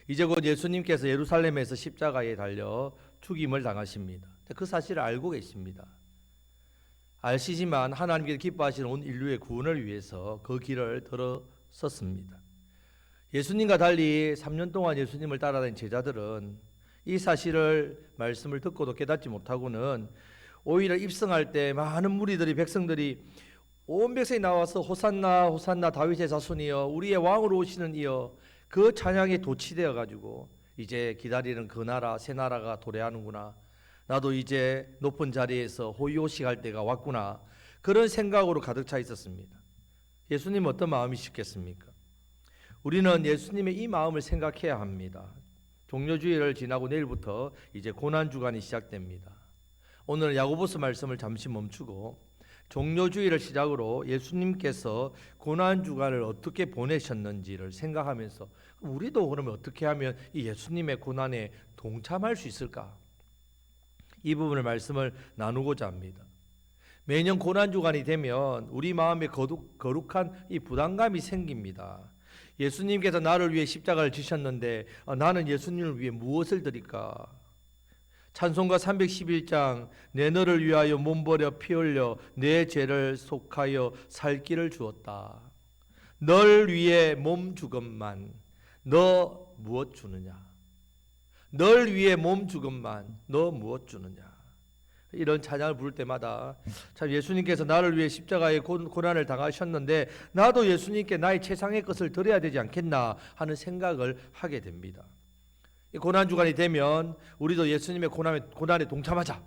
이제 곧 예수님께서 예루살렘에서 십자가에 달려 죽임을 당하십니다. 그 사실을 알고 계십니다. 아시지만 하나님께서 기뻐하시는 온 인류의 구원을 위해서 그 길을 들어섰습니다. 예수님과 달리 3년 동안 예수님을 따라다닌 제자들은 이 사실을 말씀을 듣고도 깨닫지 못하고는 오히려 입성할 때 많은 무리들이 백성들이 온 백성이 나와서 호산나 호산나 다윗의 자손이여 우리의 왕으로 오시는 이여 그 찬양에 도취되어 가지고 이제 기다리는 그 나라 새 나라가 도래하는구나. 나도 이제 높은 자리에서 호의호식할 때가 왔구나. 그런 생각으로 가득 차 있었습니다. 예수님 어떤 마음이셨겠습니까? 우리는 예수님의 이 마음을 생각해야 합니다. 종료주일을 지나고 내일부터 이제 고난주간이 시작됩니다. 오늘 야고보서 말씀을 잠시 멈추고 종료주일을 시작으로 예수님께서 고난주간을 어떻게 보내셨는지를 생각하면서 우리도 그러면 어떻게 하면 이 예수님의 고난에 동참할 수 있을까? 이 부분을 말씀을 나누고자 합니다. 매년 고난주간이 되면 우리 마음에 거룩한 이 부담감이 생깁니다. 예수님께서 나를 위해 십자가를 지셨는데 나는 예수님을 위해 무엇을 드릴까? 찬송가 311장 내 너를 위하여 몸 버려 피 흘려 내 죄를 속하여 살 길을 주었다. 널 위해 몸 주건만 너 무엇 주느냐? 널 위해 몸 주건만 너 무엇 주느냐? 이런 찬양을 부를 때마다 참 예수님께서 나를 위해 십자가의 고난을 당하셨는데 나도 예수님께 나의 최상의 것을 드려야 되지 않겠나 하는 생각을 하게 됩니다. 이 고난주간이 되면 우리도 예수님의 고난에 동참하자.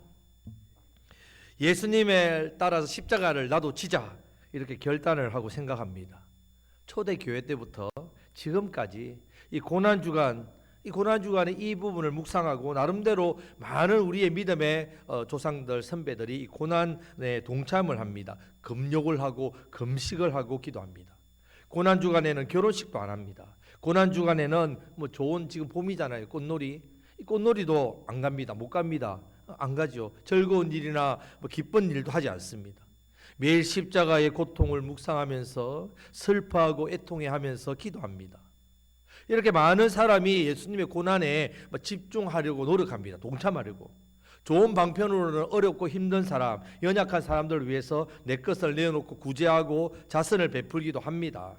예수님에 따라서 십자가를 나도 지자. 이렇게 결단을 하고 생각합니다. 초대교회 때부터 지금까지 이 고난주간에 이 부분을 묵상하고 나름대로 많은 우리의 믿음의 조상들 선배들이 이 고난에 동참을 합니다. 금욕을 하고 금식을 하고 기도합니다. 고난주간에는 결혼식도 안 합니다. 고난주간에는 뭐 좋은 지금 봄이잖아요. 꽃놀이. 이 꽃놀이도 안 갑니다. 못 갑니다. 안 가죠. 즐거운 일이나 뭐 기쁜 일도 하지 않습니다. 매일 십자가의 고통을 묵상하면서 슬퍼하고 애통해하면서 기도합니다. 이렇게 많은 사람이 예수님의 고난에 집중하려고 노력합니다. 동참하려고. 좋은 방편으로는 어렵고 힘든 사람, 연약한 사람들을 위해서 내 것을 내어놓고 구제하고 자선을 베풀기도 합니다.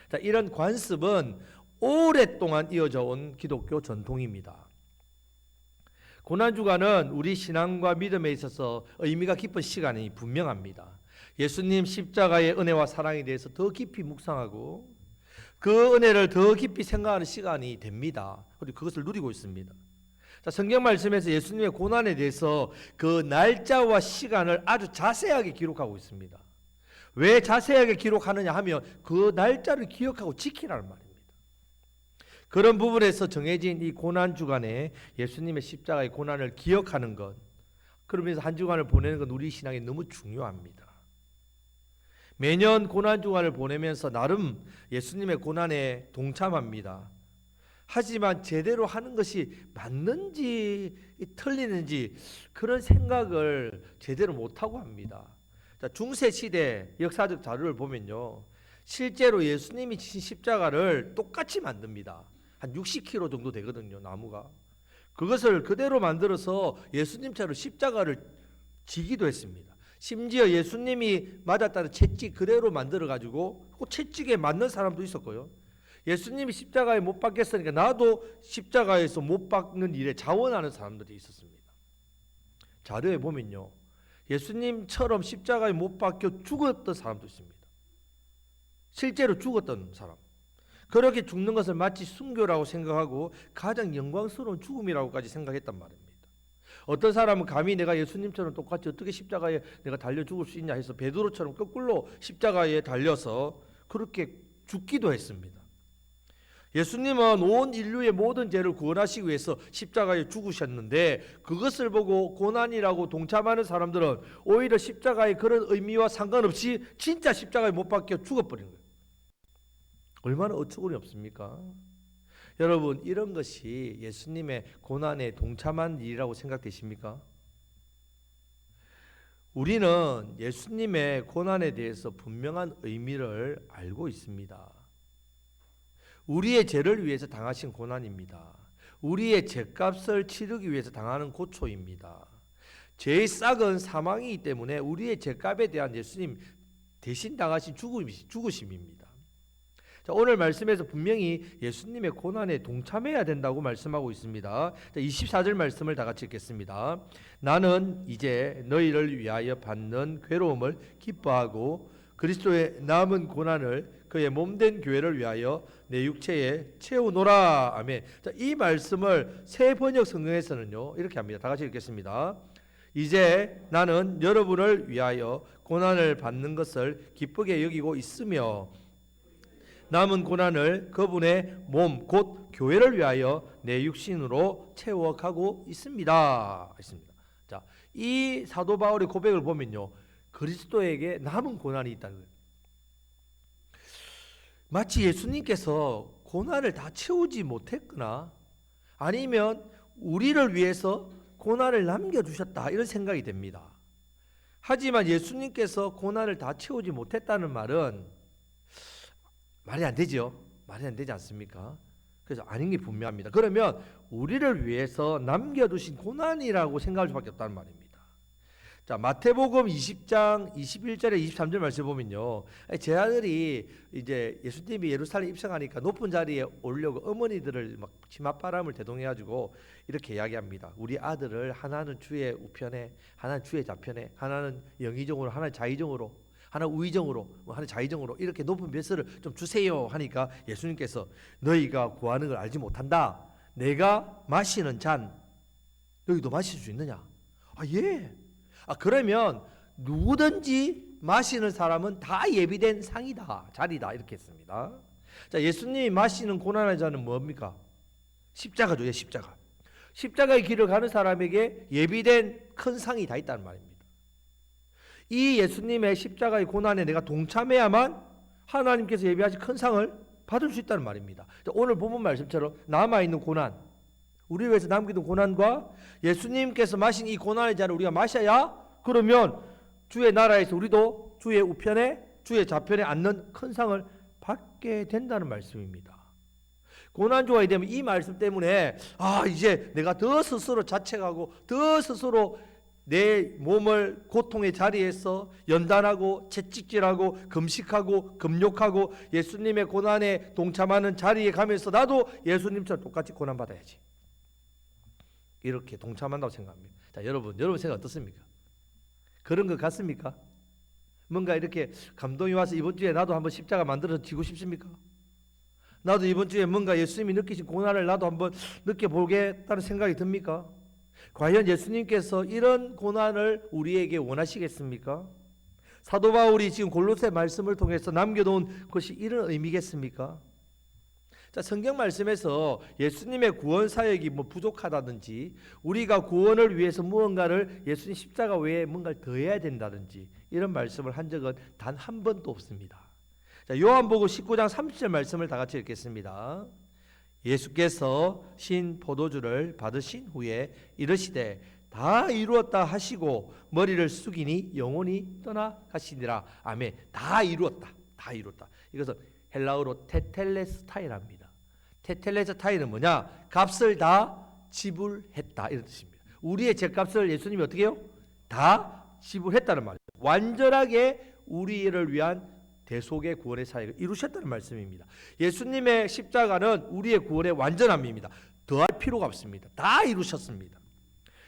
자, 이런 관습은 오랫동안 이어져 온 기독교 전통입니다. 고난주간은 우리 신앙과 믿음에 있어서 의미가 깊은 시간이 분명합니다. 예수님 십자가의 은혜와 사랑에 대해서 더 깊이 묵상하고 그 은혜를 더 깊이 생각하는 시간이 됩니다. 그리고 그것을 누리고 있습니다. 자, 성경 말씀에서 예수님의 고난에 대해서 그 날짜와 시간을 아주 자세하게 기록하고 있습니다. 왜 자세하게 기록하느냐 하면 그 날짜를 기억하고 지키라는 말입니다. 그런 부분에서 정해진 이 고난주간에 예수님의 십자가의 고난을 기억하는 것, 그러면서 한 주간을 보내는 건 우리 신앙에 너무 중요합니다. 매년 고난주간을 보내면서 나름 예수님의 고난에 동참합니다. 하지만 제대로 하는 것이 맞는지 틀리는지 그런 생각을 제대로 못하고 합니다. 중세시대 역사적 자료를 보면요, 실제로 예수님이 지신 십자가를 똑같이 만듭니다. 한 60kg 정도 되거든요, 나무가. 그것을 그대로 만들어서 예수님처럼 십자가를 지기도 했습니다. 심지어 예수님이 맞았다는 채찍 그대로 만들어가지고 그 채찍에 맞는 사람도 있었고요. 예수님이 십자가에 못 박혔으니까 나도 십자가에서 못 박는 일에 자원하는 사람들이 있었습니다. 자료에 보면요, 예수님처럼 십자가에 못 박혀 죽었던 사람도 있습니다. 실제로 죽었던 사람. 그렇게 죽는 것을 마치 순교라고 생각하고 가장 영광스러운 죽음이라고까지 생각했단 말입니다. 어떤 사람은 감히 내가 예수님처럼 똑같이 어떻게 십자가에 내가 달려 죽을 수 있냐 해서 베드로처럼 거꾸로 십자가에 달려서 그렇게 죽기도 했습니다. 예수님은 온 인류의 모든 죄를 구원하시기 위해서 십자가에 죽으셨는데 그것을 보고 고난이라고 동참하는 사람들은 오히려 십자가의 그런 의미와 상관없이 진짜 십자가에 못 박혀 죽어버린 거예요. 얼마나 어처구니 없습니까? 여러분, 이런 것이 예수님의 고난에 동참한 일이라고 생각되십니까? 우리는 예수님의 고난에 대해서 분명한 의미를 알고 있습니다. 우리의 죄를 위해서 당하신 고난입니다. 우리의 죄값을 치르기 위해서 당하는 고초입니다. 죄의 싹은 사망이기 때문에 우리의 죄값에 대한 예수님 대신 당하신 죽으심입니다. 자, 오늘 말씀에서 분명히 예수님의 고난에 동참해야 된다고 말씀하고 있습니다. 자, 24절 말씀을 다 같이 읽겠습니다. 나는 이제 너희를 위하여 받는 괴로움을 기뻐하고 그리스도의 남은 고난을 그의 몸된 교회를 위하여 내 육체에 채우노라. 아멘. 자, 이 말씀을 새 번역 성경에서는요 이렇게 합니다. 다 같이 읽겠습니다. 이제 나는 여러분을 위하여 고난을 받는 것을 기쁘게 여기고 있으며 남은 고난을 그분의 몸 곧 교회를 위하여 내 육신으로 채워가고 있습니다. 자, 이 사도 바울의 고백을 보면요 그리스도에게 남은 고난이 있다는 거예요. 마치 예수님께서 고난을 다 채우지 못했거나 아니면 우리를 위해서 고난을 남겨두셨다 이런 생각이 됩니다. 하지만 예수님께서 고난을 다 채우지 못했다는 말은 말이 안 되죠. 말이 안 되지 않습니까? 그래서 아닌 게 분명합니다. 그러면 우리를 위해서 남겨두신 고난이라고 생각할 수밖에 없다는 말입니다. 자, 마태복음 20장 21절에 23절 말씀 보면요. 제 아들이 이제 예수님이 예루살렘 입성하니까 높은 자리에 오려고 어머니들을 막 치맛바람을 대동해가지고 이렇게 이야기합니다. 우리 아들을 하나는 주의 우편에, 하나는 주의 좌편에, 하나는 영의정으로, 하나는 자의정으로, 하나 우의정으로, 하나 자의정으로 이렇게 높은 벼슬을 좀 주세요 하니까 예수님께서 너희가 구하는 걸 알지 못한다. 내가 마시는 잔 너희도 마실 수 있느냐? 아, 예. 아, 그러면 누구든지 마시는 사람은 다 예비된 상이다, 자리다 이렇게 했습니다. 자, 예수님이 마시는 고난의 잔은 뭡니까? 십자가죠. 예, 십자가. 십자가의 길을 가는 사람에게 예비된 큰 상이 다 있다는 말입니다. 이 예수님의 십자가의 고난에 내가 동참해야만 하나님께서 예비하신 큰 상을 받을 수 있다는 말입니다. 자, 오늘 본문 말씀처럼 남아있는 고난, 우리 위해서 남기는 고난과 예수님께서 마신 이 고난의 잔을 우리가 마셔야 그러면 주의 나라에서 우리도 주의 우편에 주의 좌편에 앉는 큰 상을 받게 된다는 말씀입니다. 고난주가 되면 이 말씀 때문에 이제 내가 더 스스로 자책하고 더 스스로 내 몸을 고통의 자리에서 연단하고 채찍질하고 금식하고 금욕하고 예수님의 고난에 동참하는 자리에 가면서 나도 예수님처럼 똑같이 고난받아야지 이렇게 동참한다고 생각합니다. 자, 여러분 생각 어떻습니까? 그런 것 같습니까? 뭔가 이렇게 감동이 와서 이번 주에 나도 한번 십자가 만들어서 지고 싶습니까? 나도 이번 주에 뭔가 예수님이 느끼신 고난을 나도 한번 느껴보겠다는 생각이 듭니까? 과연 예수님께서 이런 고난을 우리에게 원하시겠습니까? 사도 바울이 지금 골로새 말씀을 통해서 남겨놓은 것이 이런 의미겠습니까? 자, 성경 말씀에서 예수님의 구원 사역이 부족하다든지 우리가 구원을 위해서 무언가를 예수님 십자가 외에 뭔가를 더해야 된다든지 이런 말씀을 한 적은 단 한 번도 없습니다. 자, 요한복음 19장 30절 말씀을 다 같이 읽겠습니다. 예수께서 신 포도주를 받으신 후에 이르시되 다 이루었다 하시고 머리를 숙이니 영혼이 떠나가시니라. 아멘. 다 이루었다. 다 이루었다. 이것은 헬라어로 테텔레스타이랍니다. 테텔레스타이는 뭐냐? 값을 다 지불했다 이런 뜻입니다. 우리의 죄값을 예수님이 어떻게 해요? 다 지불했다는 말이에요. 완전하게 우리를 위한 대속의 구원의 사역을 이루셨다는 말씀입니다. 예수님의 십자가는 우리의 구원의 완전함입니다. 더할 필요가 없습니다. 다 이루셨습니다.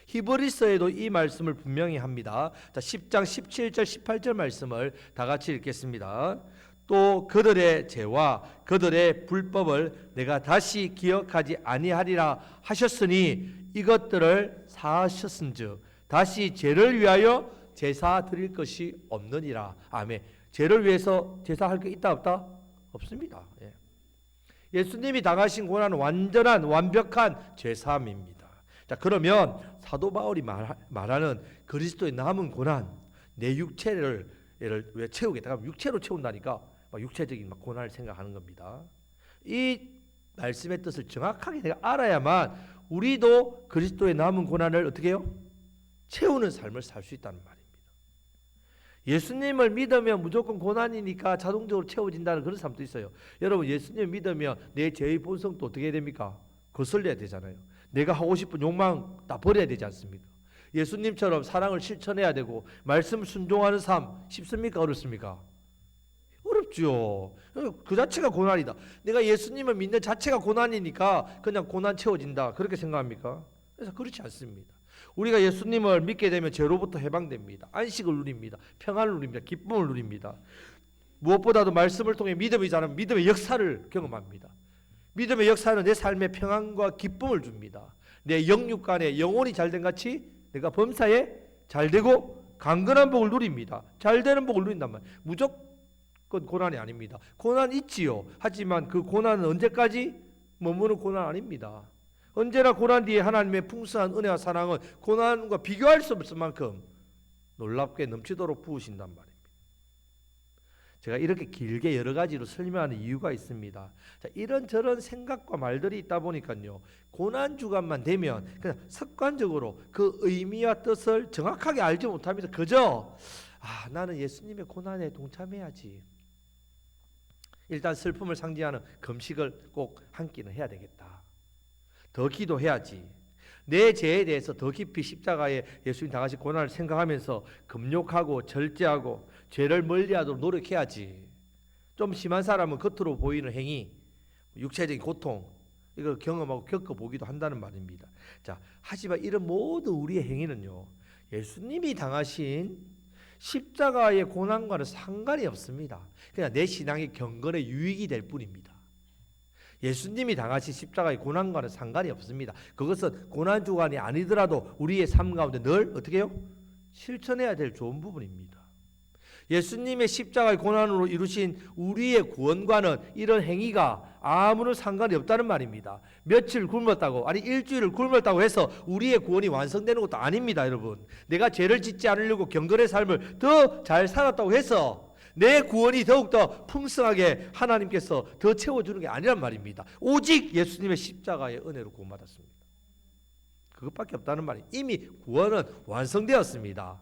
히브리서에도 이 말씀을 분명히 합니다. 자, 10장 17절 18절 말씀을 다 같이 읽겠습니다. 또 그들의 죄와 그들의 불법을 내가 다시 기억하지 아니하리라 하셨으니 이것들을 사하셨은즉 다시 죄를 위하여 제사 드릴 것이 없느니라. 아멘. 죄를 위해서 제사할 게 있다 없다? 없습니다. 예. 예수님이 당하신 고난은 완전한 완벽한 죄사함입니다. 자, 그러면 사도 바울이 말하는 그리스도의 남은 고난, 내 육체를 왜 채우겠다? 육체로 채운다니까 육체적인 고난을 생각하는 겁니다. 이 말씀의 뜻을 정확하게 내가 알아야만 우리도 그리스도의 남은 고난을 어떻게 해요? 채우는 삶을 살 수 있다는 말입니다. 예수님을 믿으면 무조건 고난이니까 자동적으로 채워진다는 그런 사람도 있어요. 여러분, 예수님 믿으면 내 죄의 본성도 어떻게 해야 됩니까? 거슬려야 되잖아요. 내가 하고 싶은 욕망 다 버려야 되지 않습니까? 예수님처럼 사랑을 실천해야 되고 말씀 순종하는 삶 쉽습니까? 어렵습니까? 어렵죠. 그 자체가 고난이다. 내가 예수님을 믿는 자체가 고난이니까 그냥 고난 채워진다, 그렇게 생각합니까? 그래서 그렇지 않습니다. 우리가 예수님을 믿게 되면 죄로부터 해방됩니다. 안식을 누립니다. 평안을 누립니다. 기쁨을 누립니다. 무엇보다도 말씀을 통해 믿음이 자라면 믿음의 역사를 경험합니다. 믿음의 역사는 내 삶에 평안과 기쁨을 줍니다. 내 영육간에 영혼이 잘된 같이 내가 범사에 잘되고 강건한 복을 누립니다. 잘되는 복을 누린단 말이에요. 무조건 고난이 아닙니다. 고난 있지요. 하지만 그 고난은 언제까지 머무는 고난 아닙니다. 언제나 고난 뒤에 하나님의 풍성한 은혜와 사랑은 고난과 비교할 수 없을 만큼 놀랍게 넘치도록 부으신단 말입니다. 제가 이렇게 길게 여러 가지로 설명하는 이유가 있습니다. 자, 이런저런 생각과 말들이 있다 보니까요, 고난 주간만 되면 그냥 습관적으로 그 의미와 뜻을 정확하게 알지 못하면서 그저 나는 예수님의 고난에 동참해야지, 일단 슬픔을 상징하는 금식을 꼭 한 끼는 해야 되겠다, 더 기도해야지, 내 죄에 대해서 더 깊이 십자가에 예수님 당하신 고난을 생각하면서 금욕하고 절제하고 죄를 멀리하도록 노력해야지. 좀 심한 사람은 겉으로 보이는 행위, 육체적인 고통, 이걸 경험하고 겪어보기도 한다는 말입니다. 자, 하지만 이런 모든 우리의 행위는요, 예수님이 당하신 십자가의 고난과는 상관이 없습니다. 그냥 내 신앙의 경건에 유익이 될 뿐입니다. 예수님이 당하신 십자가의 고난과는 상관이 없습니다. 그것은 고난 주간이 아니더라도 우리의 삶 가운데 늘 어떻게 해요? 실천해야 될 좋은 부분입니다. 예수님의 십자가의 고난으로 이루신 우리의 구원과는 이런 행위가 아무런 상관이 없다는 말입니다. 며칠 굶었다고, 아니 일주일을 굶었다고 해서 우리의 구원이 완성되는 것도 아닙니다. 여러분, 내가 죄를 짓지 않으려고 경건의 삶을 더 잘 살았다고 해서 내 구원이 더욱더 풍성하게 하나님께서 더 채워주는 게 아니란 말입니다. 오직 예수님의 십자가의 은혜로 구원받았습니다. 그것밖에 없다는 말이에요. 이미 구원은 완성되었습니다.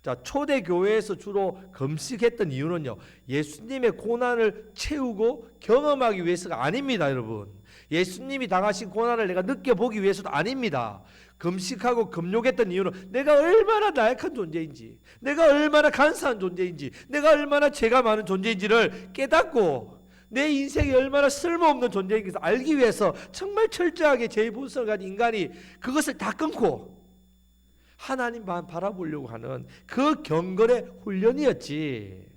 자, 초대교회에서 주로 금식했던 이유는요, 예수님의 고난을 채우고 경험하기 위해서가 아닙니다. 여러분, 예수님이 당하신 고난을 내가 느껴보기 위해서도 아닙니다. 금식하고 금욕했던 이유는 내가 얼마나 나약한 존재인지, 내가 얼마나 간사한 존재인지, 내가 얼마나 죄가 많은 존재인지를 깨닫고 내 인생이 얼마나 쓸모없는 존재인지 알기 위해서 정말 철저하게 죄의 본성을 가진 인간이 그것을 다 끊고 하나님만 바라보려고 하는 그 경건의 훈련이었지,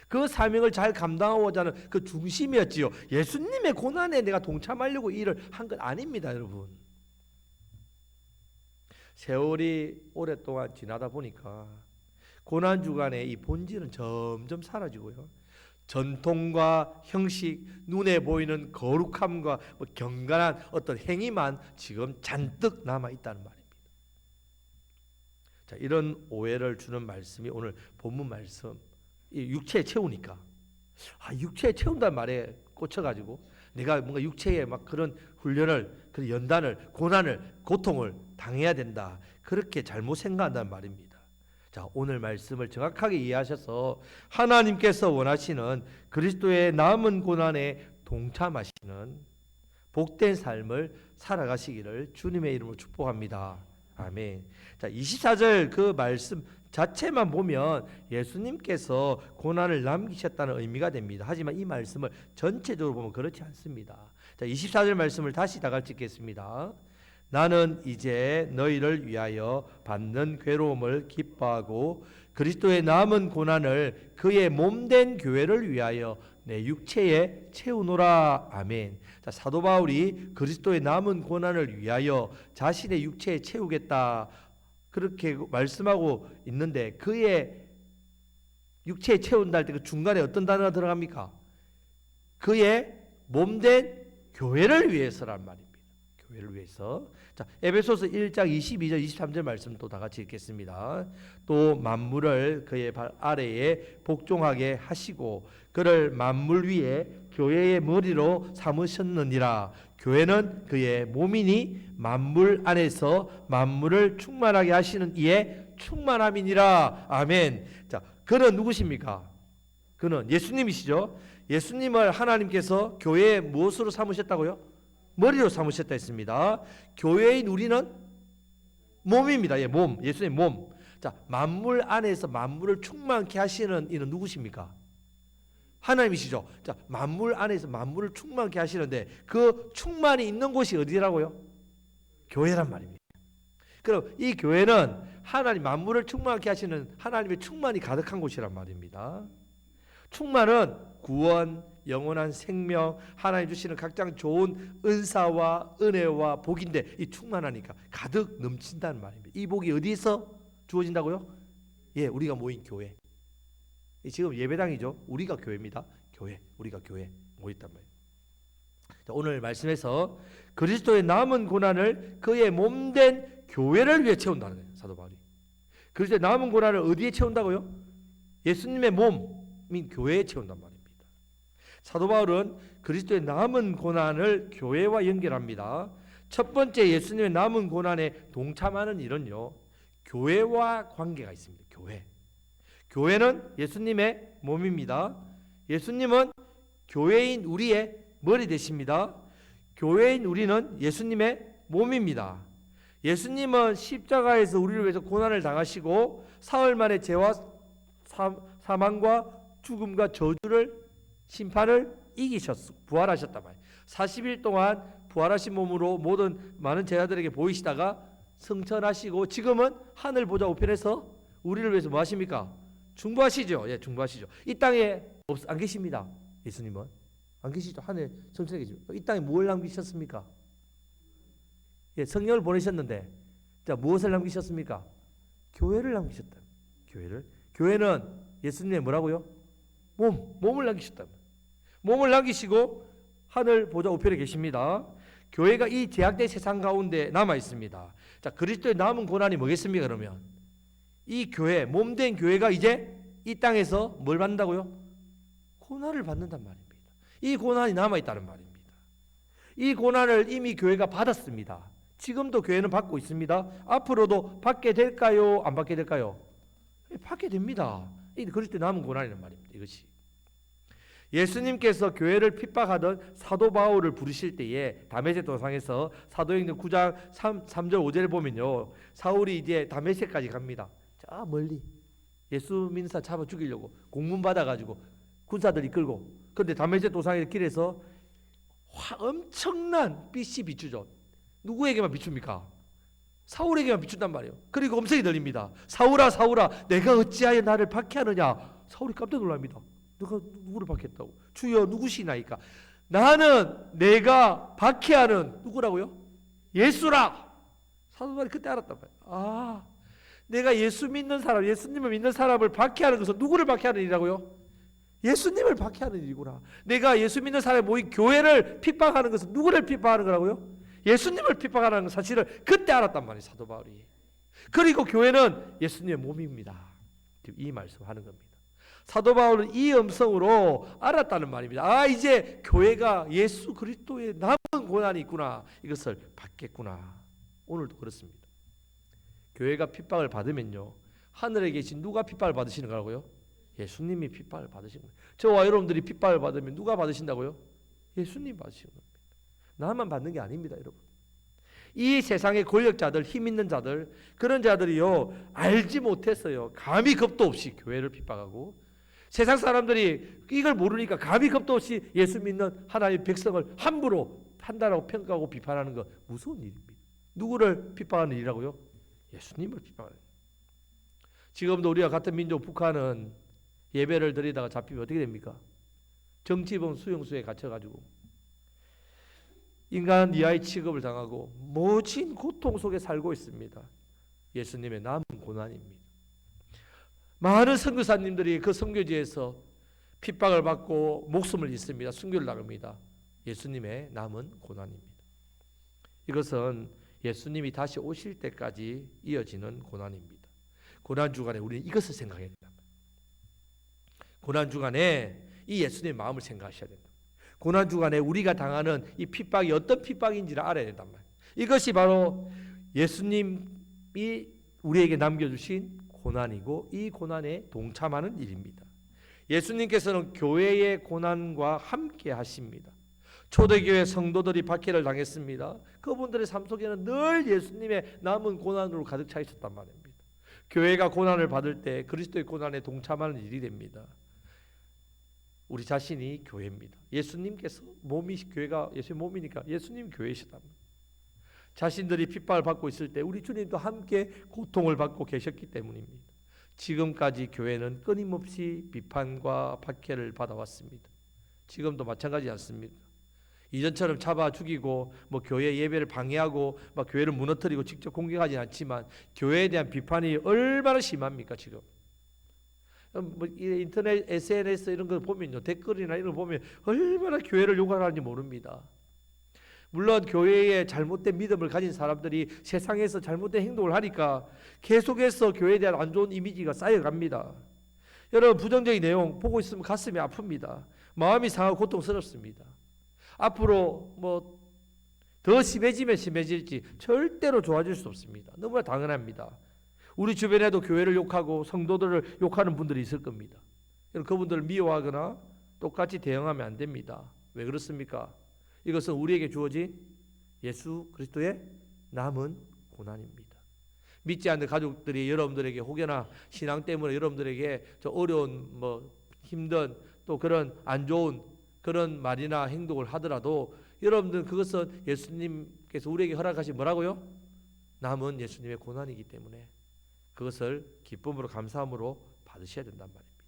그 사명을 잘 감당하고자 하는 그 중심이었지요. 예수님의 고난에 내가 동참하려고 일을 한 건 아닙니다. 여러분, 세월이 오랫동안 지나다 보니까 고난 주간의 이 본질은 점점 사라지고요, 전통과 형식, 눈에 보이는 거룩함과 경건한 어떤 행위만 지금 잔뜩 남아 있다는 말입니다. 자, 이런 오해를 주는 말씀이 오늘 본문 말씀, 이 육체에 채우니까, 육체에 채운다는 말에 꽂혀가지고 내가 뭔가 육체에 막 그런 훈련을, 그런 연단을, 고난을, 고통을 당해야 된다, 그렇게 잘못 생각한다는 말입니다. 자, 오늘 말씀을 정확하게 이해하셔서 하나님께서 원하시는 그리스도의 남은 고난에 동참하시는 복된 삶을 살아가시기를 주님의 이름으로 축복합니다. 아멘. 자, 24절 그 말씀 자체만 보면 예수님께서 고난을 남기셨다는 의미가 됩니다. 하지만 이 말씀을 전체적으로 보면 그렇지 않습니다. 자, 24절 말씀을 다시 다 같이 읽겠습니다. 나는 이제 너희를 위하여 받는 괴로움을 기뻐하고 그리스도의 남은 고난을 그의 몸된 교회를 위하여 내 육체에 채우노라. 아멘. 자, 사도 바울이 그리스도의 남은 고난을 위하여 자신의 육체에 채우겠다, 그렇게 말씀하고 있는데, 그의 육체에 채운다 할 때 그 중간에 어떤 단어가 들어갑니까? 그의 몸된 교회를 위해서란 말입니다. 교회를 위해서. 자, 에베소서 1장 22절 23절 말씀 또 다 같이 읽겠습니다. 또 만물을 그의 발 아래에 복종하게 하시고 그를 만물 위에 교회의 머리로 삼으셨느니라. 교회는 그의 몸이니 만물 안에서 만물을 충만하게 하시는 이의 충만함이니라. 아멘. 자, 그는 누구십니까? 그는 예수님이시죠. 예수님을 하나님께서 교회의 무엇으로 삼으셨다고요? 머리로 삼으셨다 했습니다. 교회인 우리는 몸입니다. 예, 몸. 예수님 몸. 자, 만물 안에서 만물을 충만케 하시는 이는 누구십니까? 하나님이시죠. 자, 만물 안에서 만물을 충만케 하시는데 그 충만이 있는 곳이 어디라고요? 교회란 말입니다. 그럼 이 교회는 하나님 만물을 충만케 하시는 하나님의 충만이 가득한 곳이란 말입니다. 충만은 구원, 영원한 생명, 하나님 주시는 각종 좋은 은사와 은혜와 복인데 이 충만하니까 가득 넘친다는 말입니다. 이 복이 어디서 주어진다고요? 예, 우리가 모인 교회. 지금 예배당이죠. 우리가 교회입니다. 교회, 우리가 교회 모였단 말이에요. 자, 오늘 말씀에서 그리스도의 남은 고난을 그의 몸된 교회를 위해 채운다는 거예요. 사도 바울이. 그리스도의 남은 고난을 어디에 채운다고요? 예수님의 몸인 교회에 채운단 말입니다. 사도 바울은 그리스도의 남은 고난을 교회와 연결합니다. 첫 번째 예수님의 남은 고난에 동참하는 일은요, 교회와 관계가 있습니다. 교회. 교회는 예수님의 몸입니다. 예수님은 교회인 우리의 머리 되십니다. 교회인 우리는 예수님의 몸입니다. 예수님은 십자가에서 우리를 위해서 고난을 당하시고 사흘 만에 죄와 사망과 죽음과 저주를 심판을 이기셨고 부활하셨단 말이에요. 40일 동안 부활하신 몸으로 모든 많은 제자들에게 보이시다가 승천하시고 지금은 하늘 보좌 우편에서 우리를 위해서 뭐 하십니까? 중보하시죠. 예, 중보하시죠. 이 땅에 안 계십니다. 예수님은 안 계시죠. 하늘 성천에 계십니다. 이 땅에 뭘 남기셨습니까? 예, 성령을 보내셨는데 자, 무엇을 남기셨습니까? 교회를 남기셨다. 교회를. 교회는 예수님의 뭐라고요? 몸을 남기셨다. 몸을 남기시고 하늘 보좌 우편에 계십니다. 교회가 이 제약된 세상 가운데 남아 있습니다. 자, 그리스도의 남은 고난이 뭐겠습니까? 그러면 이 교회, 몸된 교회가 이제 이 땅에서 뭘 받는다고요? 고난을 받는단 말입니다. 이 고난이 남아 있다는 말입니다. 이 고난을 이미 교회가 받았습니다. 지금도 교회는 받고 있습니다. 앞으로도 받게 될까요? 안 받게 될까요? 받게 됩니다. 이 그리스도의 남은 고난이란 말입니다. 이것이. 예수님께서 교회를 핍박하던 사도 바울을 부르실 때에 다메섹 도상에서 사도행전 9장 3절 5절을 보면요, 사울이 이제 다메섹까지 갑니다. 저 멀리 예수 믿는 사람 잡아 죽이려고 공문 받아가지고 군사들이 끌고, 그런데 다메섹 도상의 길에서 엄청난 빛이 비추죠. 누구에게만 비춥니까? 사울에게만 비춘단 말이에요. 그리고 음성이 들립니다. 사울아 사울아 내가 어찌하여 나를 박해하느냐. 사울이 깜짝 놀랍니다. 너가 누구를 박해했다고? 주여 누구시나이까? 나는 내가 박해하는 누구라고요? 예수라. 사도 바울이 그때 알았단 말이에요. 아, 내가 예수 믿는 사람, 예수님을 믿는 사람을 박해하는 것은 누구를 박해하는 일이라고요? 예수님을 박해하는 일이구나. 내가 예수 믿는 사람이 모인 교회를 핍박하는 것은 누구를 핍박하는 거라고요? 예수님을 핍박하는 사실을 그때 알았단 말이에요. 사도 바울이. 그리고 교회는 예수님의 몸입니다. 이 말씀하는 겁니다. 사도 바울은 이 음성으로 알았다는 말입니다. 아, 이제 교회가 예수 그리스도의 남은 고난이 있구나. 이것을 받겠구나. 오늘도 그렇습니다. 교회가 핍박을 받으면요, 하늘에 계신 누가 핍박을 받으시는 거라고요? 예수님이 핍박을 받으시는 거예요. 저와 여러분들이 핍박을 받으면 누가 받으신다고요? 예수님 받으시는 겁니다. 나만 받는 게 아닙니다, 여러분. 이 세상의 권력자들, 힘 있는 자들, 그런 자들이요, 알지 못했어요. 감히 겁도 없이 교회를 핍박하고, 세상 사람들이 이걸 모르니까 감히 겁도 없이 예수 믿는 하나님의 백성을 함부로 판단하고 평가하고 비판하는 거 무서운 일입니다. 누구를 핍박하는 일이라고요? 예수님을 핍박하는 일. 지금도 우리와 같은 민족 북한은 예배를 드리다가 잡히면 어떻게 됩니까? 정치범 수용소에 갇혀가지고 인간 이하의 취급을 당하고 모진 고통 속에 살고 있습니다. 예수님의 남은 고난입니다. 많은 선교사님들이 그 선교지에서 핍박을 받고 목숨을 잃습니다. 순교를 나갑니다. 예수님의 남은 고난입니다. 이것은 예수님이 다시 오실 때까지 이어지는 고난입니다. 고난 주간에 우리는 이것을 생각해야 된다. 고난 주간에 이 예수님의 마음을 생각하셔야 된다. 고난 주간에 우리가 당하는 이 핍박이 어떤 핍박인지를 알아야 된단 말이에요. 이것이 바로 예수님이 우리에게 남겨주신 고난이고 이 고난에 동참하는 일입니다. 예수님께서는 교회의 고난과 함께 하십니다. 초대교회 성도들이 박해를 당했습니다. 그분들의 삶 속에는 늘 예수님의 남은 고난으로 가득 차 있었단 말입니다. 교회가 고난을 받을 때 그리스도의 고난에 동참하는 일이 됩니다. 우리 자신이 교회입니다. 예수님께서 교회가 예수의 몸이니까 예수님 교회시다. 자신들이 핍박을 받고 있을 때 우리 주님도 함께 고통을 받고 계셨기 때문입니다. 지금까지 교회는 끊임없이 비판과 박해를 받아왔습니다. 지금도 마찬가지지 않습니까? 이전처럼 잡아 죽이고 교회 예배를 방해하고 교회를 무너뜨리고 직접 공격하지는 않지만 교회에 대한 비판이 얼마나 심합니까 지금? 인터넷, SNS 이런 거 보면요, 댓글이나 이런 거 보면 얼마나 교회를 욕하는지 모릅니다. 물론 교회에 잘못된 믿음을 가진 사람들이 세상에서 잘못된 행동을 하니까 계속해서 교회에 대한 안 좋은 이미지가 쌓여갑니다. 여러분, 부정적인 내용 보고 있으면 가슴이 아픕니다. 마음이 상하고 고통스럽습니다. 앞으로 더 심해지면 심해질지 절대로 좋아질 수 없습니다. 너무나 당연합니다. 우리 주변에도 교회를 욕하고 성도들을 욕하는 분들이 있을 겁니다. 그분들을 미워하거나 똑같이 대응하면 안 됩니다. 왜 그렇습니까? 이것은 우리에게 주어진 예수 그리스도의 남은 고난입니다. 믿지 않는 가족들이 여러분들에게 혹여나 신앙 때문에 여러분들에게 저 어려운 힘든 또 그런 안 좋은 그런 말이나 행동을 하더라도 여러분들 그것은 예수님께서 우리에게 허락하신 뭐라고요? 남은 예수님의 고난이기 때문에 그것을 기쁨으로 감사함으로 받으셔야 된단 말입니다.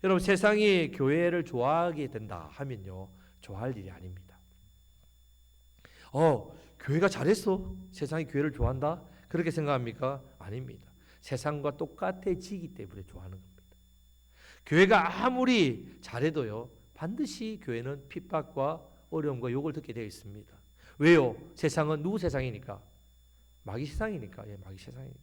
여러분, 세상이 교회를 좋아하게 된다 하면요, 좋아할 일이 아닙니다. 교회가 잘했어, 세상이 교회를 좋아한다, 그렇게 생각합니까? 아닙니다. 세상과 똑같아지기 때문에 좋아하는 겁니다. 교회가 아무리 잘해도요, 반드시 교회는 핍박과 어려움과 욕을 듣게 되어 있습니다. 왜요? 세상은 누구 세상이니까? 마귀 세상이니까. 마귀 세상이니까.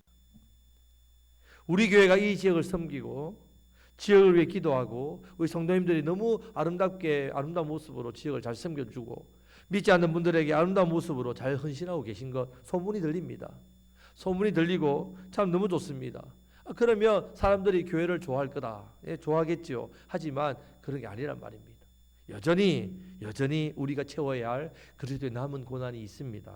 우리 교회가 이 지역을 섬기고 지역을 위해 기도하고 우리 성도님들이 너무 아름다운 모습으로 지역을 잘 섬겨주고 믿지 않는 분들에게 아름다운 모습으로 잘 헌신하고 계신 것 소문이 들립니다. 소문이 들리고 참 너무 좋습니다. 그러면 사람들이 교회를 좋아할 거다. 좋아하겠지요. 하지만 그런 게 아니란 말입니다. 여전히 우리가 채워야 할 그리스도의 남은 고난이 있습니다.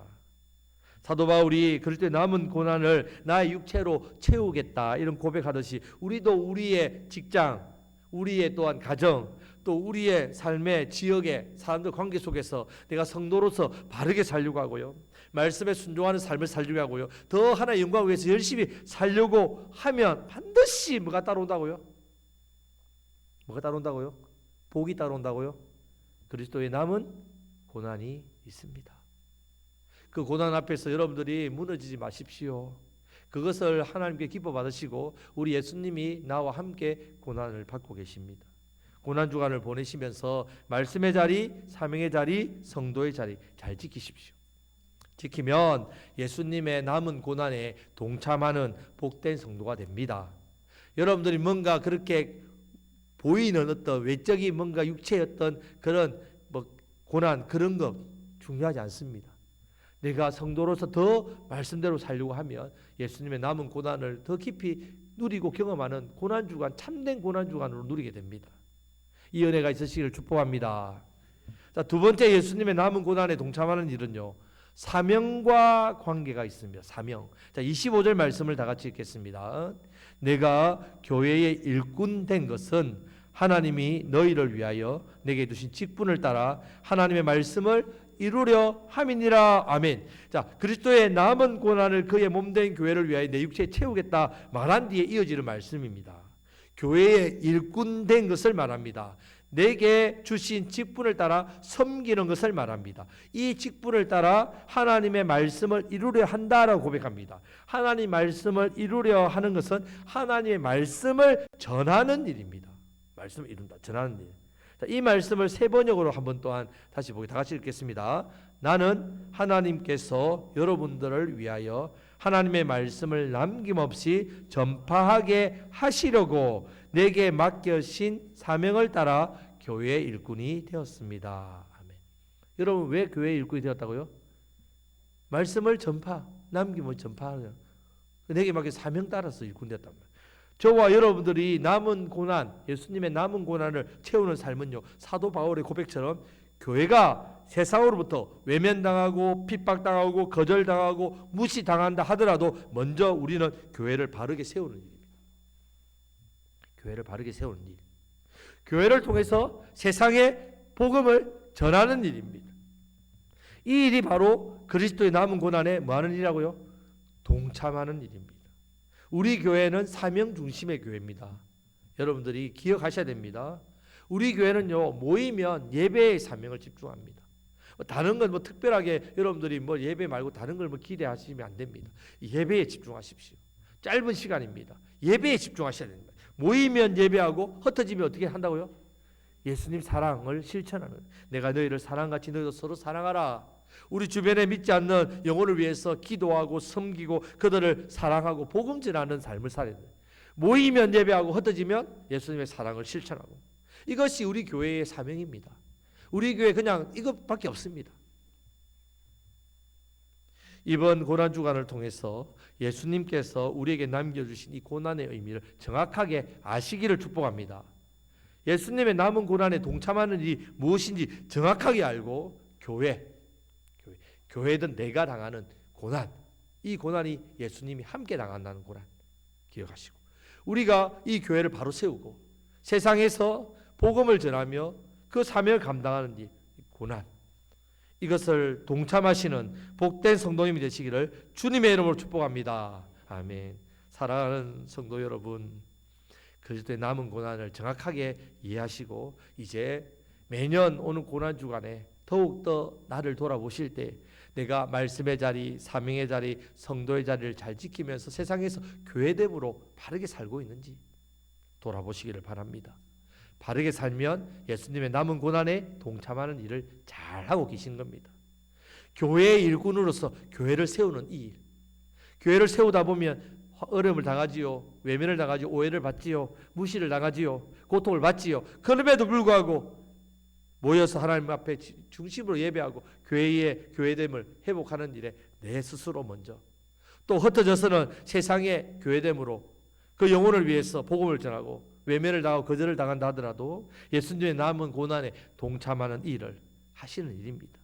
사도 바울이 그리스도의 남은 고난을 나의 육체로 채우겠다 이런 고백하듯이 우리도 우리의 직장, 우리의 또한 가정, 또 우리의 삶의 지역의 사람들 관계 속에서 내가 성도로서 바르게 살려고 하고요, 말씀에 순종하는 삶을 살려고 하고요, 더 하나의 영광을 위해서 열심히 살려고 하면 반드시 뭐가 따라온다고요? 뭐가 따라온다고요? 복이 따라온다고요? 그리스도의 남은 고난이 있습니다. 그 고난 앞에서 여러분들이 무너지지 마십시오. 그것을 하나님께 기뻐 받으시고 우리 예수님이 나와 함께 고난을 받고 계십니다. 고난 주간을 보내시면서 말씀의 자리, 사명의 자리, 성도의 자리 잘 지키십시오. 지키면 예수님의 남은 고난에 동참하는 복된 성도가 됩니다. 여러분들이 뭔가 그렇게 보이는 어떤 외적인 뭔가 육체의 어떤 그런 고난 그런 것 중요하지 않습니다. 내가 성도로서 더 말씀대로 살려고 하면 예수님의 남은 고난을 더 깊이 누리고 경험하는 고난주간, 참된 고난주간으로 누리게 됩니다. 이 은혜가 있으시기를 축복합니다. 자, 두 번째 예수님의 남은 고난에 동참하는 일은요, 사명과 관계가 있습니다. 사명. 자, 25절 말씀을 다 같이 읽겠습니다. 내가 교회의 일꾼 된 것은 하나님이 너희를 위하여 내게 주신 직분을 따라 하나님의 말씀을 이루려 함이니라. 아멘. 자, 그리스도의 남은 고난을 그의 몸된 교회를 위하여 내 육체에 채우겠다 말한 뒤에 이어지는 말씀입니다. 교회의 일꾼 된 것을 말합니다. 내게 주신 직분을 따라 섬기는 것을 말합니다. 이 직분을 따라 하나님의 말씀을 이루려 한다라고 고백합니다. 하나님의 말씀을 이루려 하는 것은 하나님의 말씀을 전하는 일입니다. 말씀을 이룬다, 전하는 일. 자, 이 말씀을 세 번역으로 한번 또한 다시 보기 다 같이 읽겠습니다. 나는 하나님께서 여러분들을 위하여 하나님의 말씀을 남김없이 전파하게 하시려고 내게 맡겨신 사명을 따라 교회의 일꾼이 되었습니다. 아멘. 여러분, 왜 교회의 일꾼이 되었다고요? 말씀을 남김없이 전파하는. 내게 맡긴 사명 따라서 일꾼됐단 말이에요. 저와 여러분들이 남은 고난, 예수님의 남은 고난을 채우는 삶은요, 사도 바울의 고백처럼 교회가 세상으로부터 외면당하고 핍박당하고 거절당하고 무시당한다 하더라도 먼저 우리는 교회를 바르게 세우는 일입니다. 교회를 바르게 세우는 일. 교회를 통해서 세상에 복음을 전하는 일입니다. 이 일이 바로 그리스도의 남은 고난에 뭐하는 일이라고요? 동참하는 일입니다. 우리 교회는 사명 중심의 교회입니다. 여러분들이 기억하셔야 됩니다. 우리 교회는요, 모이면 예배의 사명을 집중합니다. 다른 건 특별하게 여러분들이 예배 말고 다른 걸 기대하시면 안 됩니다. 예배에 집중하십시오. 짧은 시간입니다. 예배에 집중하셔야 됩니다. 모이면 예배하고 흩어지면 어떻게 한다고요? 예수님 사랑을 실천하는, 내가 너희를 사랑같이 너희도 서로 사랑하라. 우리 주변에 믿지 않는 영혼을 위해서 기도하고 섬기고 그들을 사랑하고 복음 전하는 삶을 살아야 돼요. 모이면 예배하고 흩어지면 예수님의 사랑을 실천하고, 이것이 우리 교회의 사명입니다. 우리 교회 그냥 이것밖에 없습니다. 이번 고난주간을 통해서 예수님께서 우리에게 남겨주신 이 고난의 의미를 정확하게 아시기를 축복합니다. 예수님의 남은 고난에 동참하는 일이 무엇인지 정확하게 알고 교회든 내가 당하는 고난, 이 고난이 예수님이 함께 당한다는 고난 기억하시고, 우리가 이 교회를 바로 세우고 세상에서 복음을 전하며 그 사명을 감당하는 이 고난, 이것을 동참하시는 복된 성도님이 되시기를 주님의 이름으로 축복합니다. 아멘. 사랑하는 성도 여러분, 그리스도의 남은 고난을 정확하게 이해하시고 이제 매년 오는 고난주간에 더욱더 나를 돌아보실 때 내가 말씀의 자리, 사명의 자리, 성도의 자리를 잘 지키면서 세상에서 교회됨으로 바르게 살고 있는지 돌아보시기를 바랍니다. 바르게 살면 예수님의 남은 고난에 동참하는 일을 잘하고 계신 겁니다. 교회의 일꾼으로서 교회를 세우는 이 일, 교회를 세우다 보면 어려움을 당하지요, 외면을 당하지요, 오해를 받지요, 무시를 당하지요, 고통을 받지요. 그럼에도 불구하고 모여서 하나님 앞에 중심으로 예배하고 교회의 교회됨을 회복하는 일에 내 스스로 먼저, 또 흩어져서는 세상의 교회됨으로 그 영혼을 위해서 복음을 전하고 외면을 당하고 거절을 당한다 하더라도 예수님의 남은 고난에 동참하는 일을 하시는 일입니다.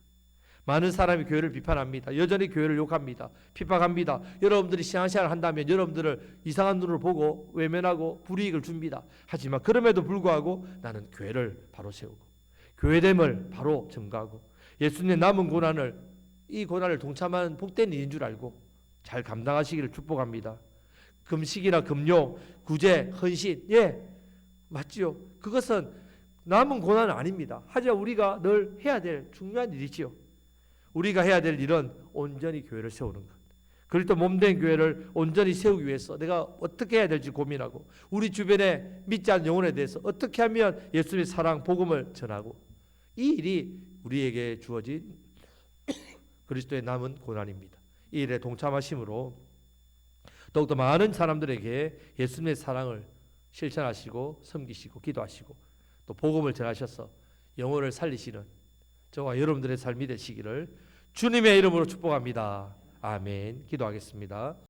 많은 사람이 교회를 비판합니다. 여전히 교회를 욕합니다. 핍박합니다. 여러분들이 신앙생활을 한다면 여러분들을 이상한 눈으로 보고 외면하고 불이익을 줍니다. 하지만 그럼에도 불구하고 나는 교회를 바로 세우고 교회됨을 바로 증거하고 예수님의 남은 고난을, 이 고난을 동참하는 복된 일인 줄 알고 잘 감당하시기를 축복합니다. 금식이나 금요, 구제, 헌신, 맞지요. 그것은 남은 고난은 아닙니다. 하지만 우리가 늘 해야 될 중요한 일이지요. 우리가 해야 될 일은 온전히 교회를 세우는 것. 그리고 몸된 교회를 온전히 세우기 위해서 내가 어떻게 해야 될지 고민하고 우리 주변에 믿지 않는 영혼에 대해서 어떻게 하면 예수님의 사랑, 복음을 전하고, 이 일이 우리에게 주어진 그리스도의 남은 고난입니다. 이 일에 동참하심으로 더욱더 많은 사람들에게 예수님의 사랑을 실천하시고 섬기시고 기도하시고 또 복음을 전하셔서 영혼을 살리시는 저와 여러분들의 삶이 되시기를 주님의 이름으로 축복합니다. 아멘. 기도하겠습니다.